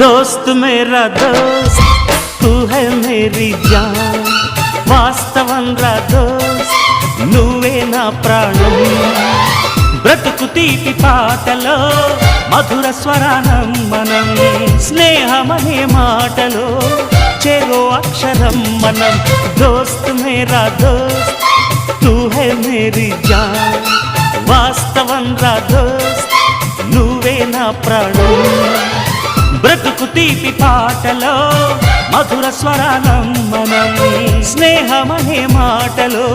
दोस्त मेरा दोस्त तू है मेरी जान వాస్తవం రా దోస్త్ నువ్వే నా ప్రాణం బ్రతుకు తీపి పాటలో మధుర స్వరానం మనం స్నేహమనే మాటలో చెరో అక్షరం మనం దోస్త్ మేరా దోస్త్ తూ హై మేరీ జాన్ వాస్తవం రా దోస్త్ నువ్వే నా ప్రాణం బ్రతుకు తీపి పాటలో మధుర స్వరానం మనం స్నేహమనే మాటలో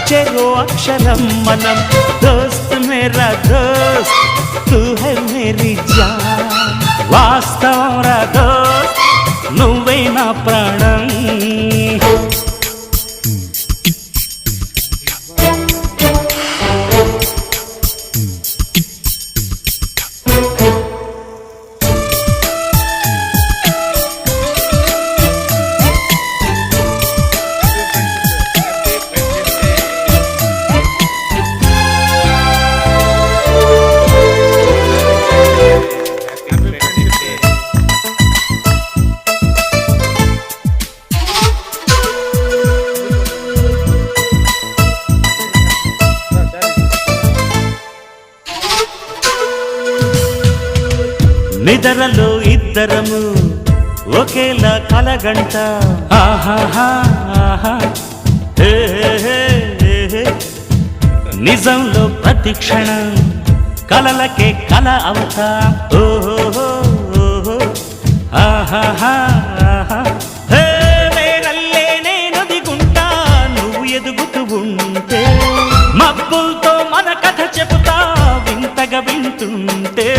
చెరో అక్షరం మనం దోస్త్ మేరా దోస్త్ తూ హై మేరీ జాన్ వాస్తవం రా దోస్త్ నువ్వే నా ప్రాణం నిదరలో ఇద్దరము ఒకేలా కలగంట ఆహాహా హే హే హే నిజంలో ప్రతి క్షణం కలలకే కల అవుతా ఓహో ఆహాహా హే మేరల్లే నేను దిగుంటా నువ్వు ఎదుగుతూ ఉంటే మబ్బులతో మన కథ చెబుతా వింతగా వింటుంటే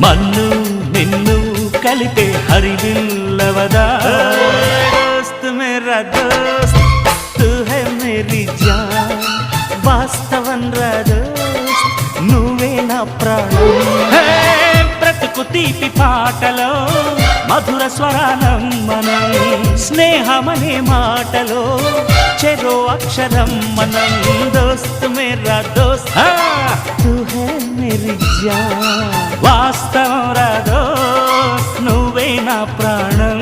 మన్ను నిన్ను కలిపే హరివిల్లవదా దోస్త్ మేరా దోస్త్ తూ హై మేరీ జాన్ వాస్తవం రా దోస్త్ నువ్వే నా ప్రాణం బ్రతుకు తీపి పాటలో మధుర స్వరానం మనం స్నేహమనే మాటలో చెరో అక్షరం మనం దోస్త్ మేరా దోస్త్ తూ హై మేరీ జాన్ వాస్తవం రా దోస్త్ నువ్వే నా ప్రాణం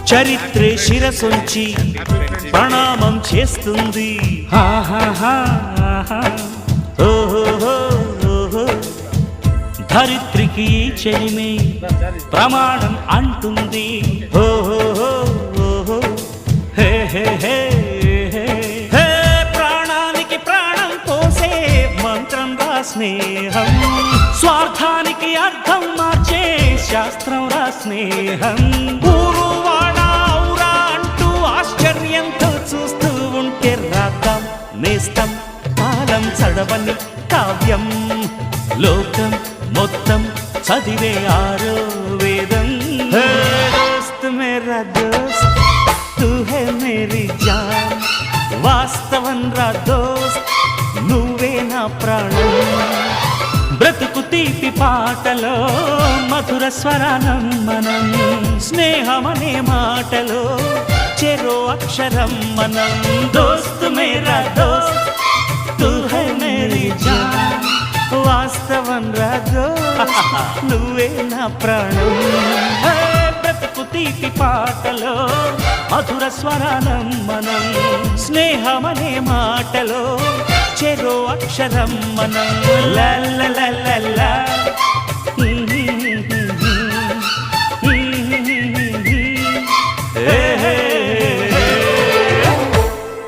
చరిత్రే శిరసొంచి ప్రణామం చేస్తుంది ధరిత్రికి చెలిమే ప్రమాణం అంటుంది హే హే హే హే ప్రాణానికి ప్రాణం పోసే మంత్రం రా స్నేహం స్వార్థానికి అర్థం మార్చే శాస్త్రం రా స్నేహం ఆశ్చర్యంతో చూస్తూ ఉంటే రాద్దాం నేస్తం కాలం చదవని కావ్యం లోకం మొత్తం చదివే ఆరో వేదం దోస్త్ మేరా దోస్త్ తూ హై మేరీ జాన్ వాస్తవం రా దోస్త్ నువ్వే నా ప్రాణం బ్రతుకు తీపి పాటలో మధుర స్వరానం మనం స్నేహమనే మాటలో చెరో అక్షరం మనం దోస్త్ మేరా దోస్త్ తూ హై మేరీ జాన్ వాస్తవం రా దోస్త్ నువ్వే నా ప్రాణం బ్రతుకు తీపి పాటలో మధుర స్వరానం మనం స్నేహమనే మాటలో చెరో అక్షరం మనం లా లా లా లా